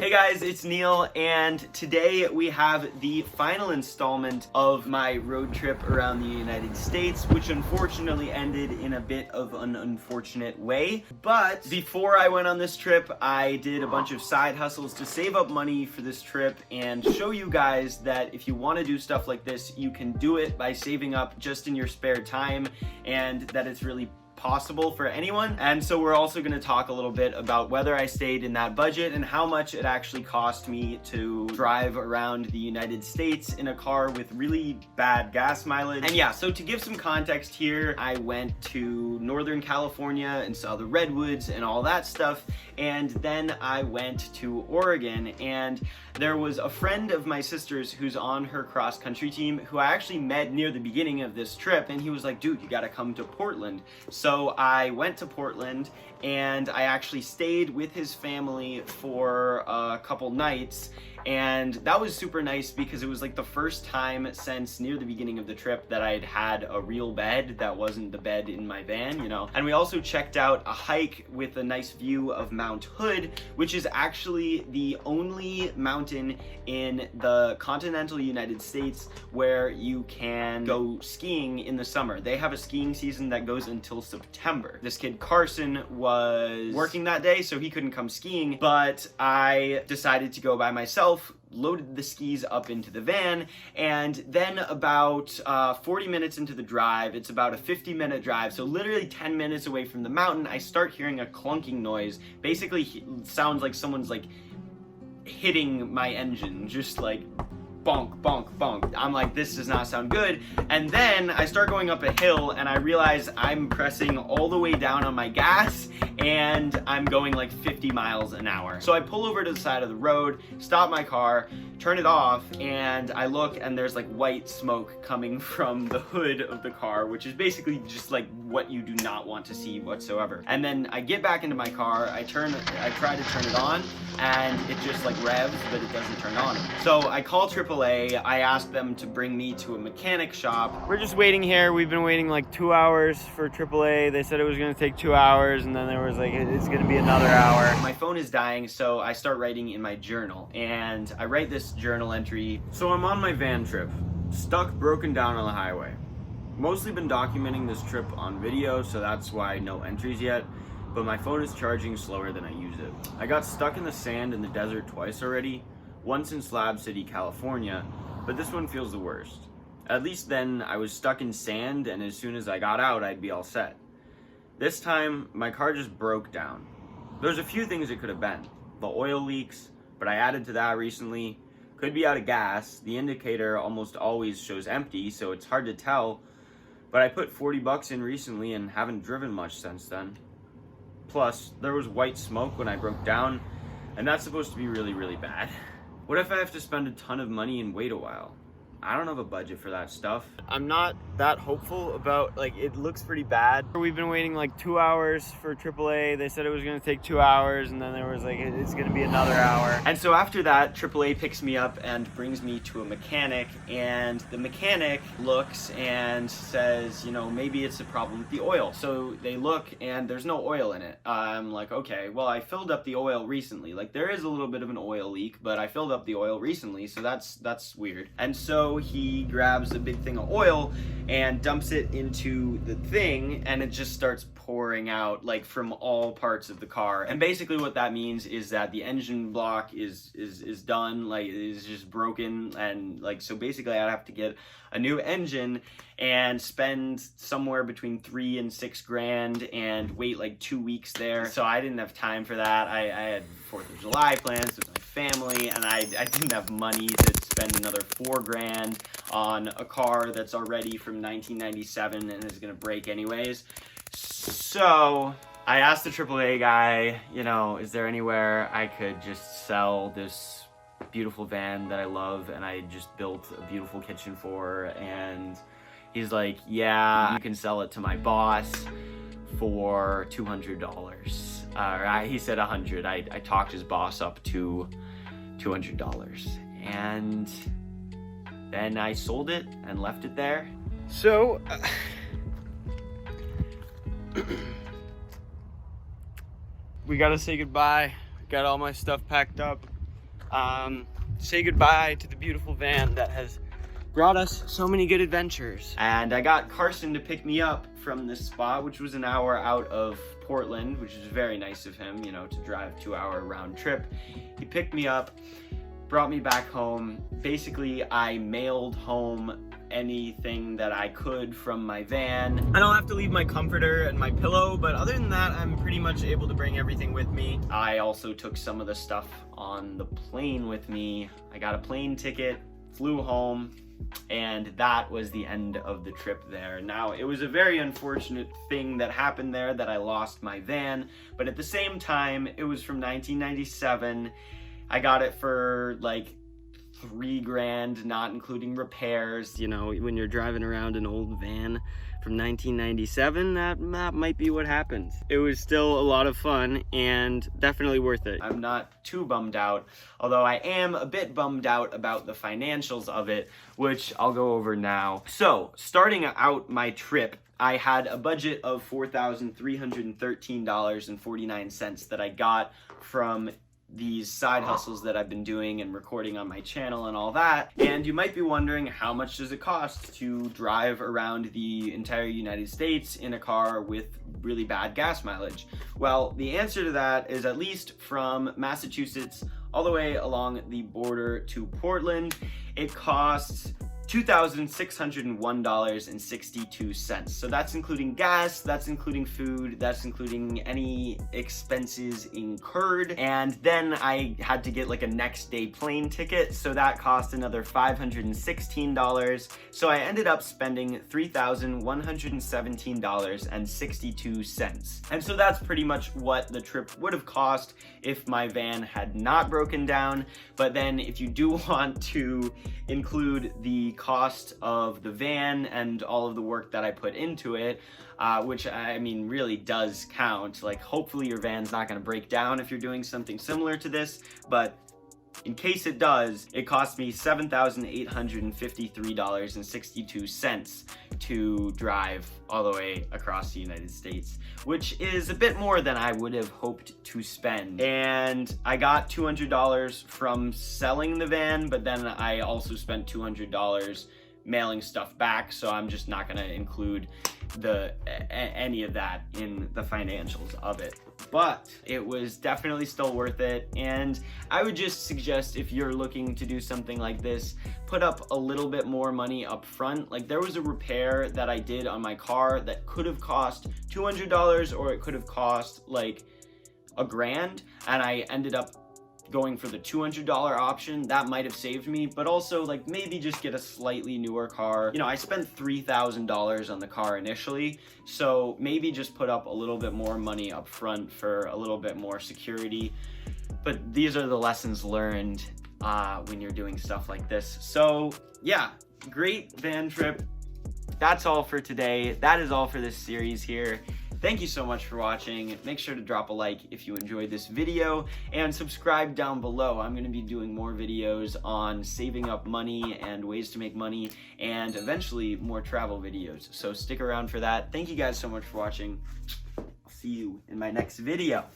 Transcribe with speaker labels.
Speaker 1: Hey guys, it's Neil, and today we have the final installment of my road trip around the United States, which unfortunately ended in a bit of an unfortunate way. But before I went on this trip, I did a bunch of side hustles to save up money for this trip and show you guys that if you want to do stuff like this, you can do it by saving up just in your spare time, and that it's really possible for anyone. And so we're also going to talk a little bit about whether I stayed in that budget and how much it actually cost me to drive around the United States in a car with really bad gas mileage. And yeah, so to give some context here, I went to Northern California and saw the redwoods and all that stuff, and then I went to Oregon, and there was a friend of my sister's who's on her cross-country team who I actually met near the beginning of this trip, and he was like, dude, you gotta come to Portland. So I went to Portland, and I actually stayed with his family for a couple nights, and that was super nice because it was like the first time since near the beginning of the trip that I'd had a real bed that wasn't the bed in my van, you know. And we also checked out a hike with a nice view of Mount Hood, which is actually the only mountain in the continental United States where you can go skiing in the summer. They have a skiing season that goes until September. This kid Carson was working that day, so he couldn't come skiing, but I decided to go by myself, loaded the skis up into the van, and then about 40 minutes into the drive, it's about a 50-minute drive, so literally 10 minutes away from the mountain, I start hearing a clunking noise. Basically, it sounds like someone's like hitting my engine, just like bonk, bonk, bonk. I'm like, this does not sound good. And then I start going up a hill and I realize I'm pressing all the way down on my gas and I'm going like 50 miles an hour. So I pull over to the side of the road, stop my car, turn it off, and I look and there's like white smoke coming from the hood of the car, which is basically just like what you do not want to see whatsoever. And then I get back into my car, I try to turn it on, and it just like revs, but it doesn't turn on. So I call AAA, I ask them to bring me to a mechanic shop. We're just waiting here. We've been waiting like 2 hours for AAA. They said it was gonna take 2 hours, and then there was like, it's gonna be another hour. My phone is dying, so I start writing in my journal, and I write this journal entry. So I'm on my van trip, stuck broken down on the highway. Mostly been documenting this trip on video, so that's why no entries yet, but my phone is charging slower than I use it. I got stuck in the sand in the desert twice already, once in Slab City, California, but this one feels the worst. At least then I was stuck in sand, and as soon as I got out, I'd be all set. This time, my car just broke down. There's a few things it could have been. The oil leaks, but I added to that recently. Could be out of gas. The indicator almost always shows empty, so it's hard to tell, but I put 40 bucks in recently and haven't driven much since then. Plus, there was white smoke when I broke down, and that's supposed to be really, really bad. What if I have to spend a ton of money and wait a while? I don't have a budget for that stuff. I'm not that hopeful about, like, it looks pretty bad. We've been waiting like 2 hours for AAA. They said it was gonna take 2 hours, and then there was like, it's gonna be another hour. And so after that, AAA picks me up and brings me to a mechanic, and the mechanic looks and says, you know, maybe it's a problem with the oil. So they look and there's no oil in it. I'm like, okay, well, I filled up the oil recently. Like, there is a little bit of an oil leak, but I filled up the oil recently, so that's weird. And so he grabs a big thing of oil and dumps it into the thing, and it just starts pouring out like from all parts of the car. And basically what that means is that the engine block is done, like it is just broken, and like, so basically I'd have to get a new engine and spend somewhere between 3 and 6 grand and wait like 2 weeks there. So I didn't have time for that. I had 4th of July plans with my family, and I didn't have money to spend another 4 grand on a car that's already from 1997 and is gonna break anyways. So I asked the AAA guy, you know, is there anywhere I could just sell this beautiful van that I love and I just built a beautiful kitchen for? And he's like, yeah, you can sell it to my boss for $200. He said 100. I talked his boss up to $200, and then I sold it and left it there. So we gotta say goodbye. Got all my stuff packed up. say goodbye to the beautiful van that has brought us so many good adventures. And I got Carson to pick me up from this spot, which was an hour out of Portland, which is very nice of him, you know, to drive 2-hour round trip. He picked me up, brought me back home. Basically, I mailed home anything that I could from my van. I don't have to leave my comforter and my pillow, but other than that, I'm pretty much able to bring everything with me. I also took some of the stuff on the plane with me. I got a plane ticket, flew home, and that was the end of the trip there. Now, it was a very unfortunate thing that happened there, that I lost my van, but at the same time, it was from 1997. I got it for like $3 grand, not including repairs. You know, when you're driving around an old van from 1997, that might be what happens. It was still a lot of fun and definitely worth it. I'm not too bummed out, although I am a bit bummed out about the financials of it, which I'll go over now. So, starting out my trip, I had a budget of $4,313.49 that I got from these side hustles that I've been doing and recording on my channel and all that. And you might be wondering, how much does it cost to drive around the entire United States in a car with really bad gas mileage? Well, the answer to that is, at least from Massachusetts all the way along the border to Portland, it costs $2,601.62. So that's including gas, that's including food, that's including any expenses incurred. And then I had to get like a next day plane ticket, so that cost another $516. So I ended up spending $3,117.62. And so that's pretty much what the trip would have cost if my van had not broken down. But then if you do want to include the cost of the van and all of the work that I put into it, which I mean really does count. Like, hopefully your van's not going to break down if you're doing something similar to this, but in case it does, it cost me $7,853.62 to drive all the way across the United States, which is a bit more than I would have hoped to spend. And I got $200 from selling the van, but then I also spent $200 mailing stuff back, so I'm just not gonna include any of that in the financials of it. But it was definitely still worth it, and I would just suggest, if you're looking to do something like this, put up a little bit more money up front. Like, there was a repair that I did on my car that could have cost $200, or it could have cost like $1 grand, and I ended up going for the $200 option. That might have saved me, but also, like, maybe just get a slightly newer car. You know, I spent $3,000 on the car initially, so maybe just put up a little bit more money up front for a little bit more security. But these are the lessons learned when you're doing stuff like this. So yeah, great van trip. That's all for today. That is all for this series here. Thank you so much for watching. Make sure to drop a like if you enjoyed this video, and subscribe down below. I'm going to be doing more videos on saving up money and ways to make money, and eventually more travel videos. So stick around for that. Thank you guys so much for watching. I'll see you in my next video.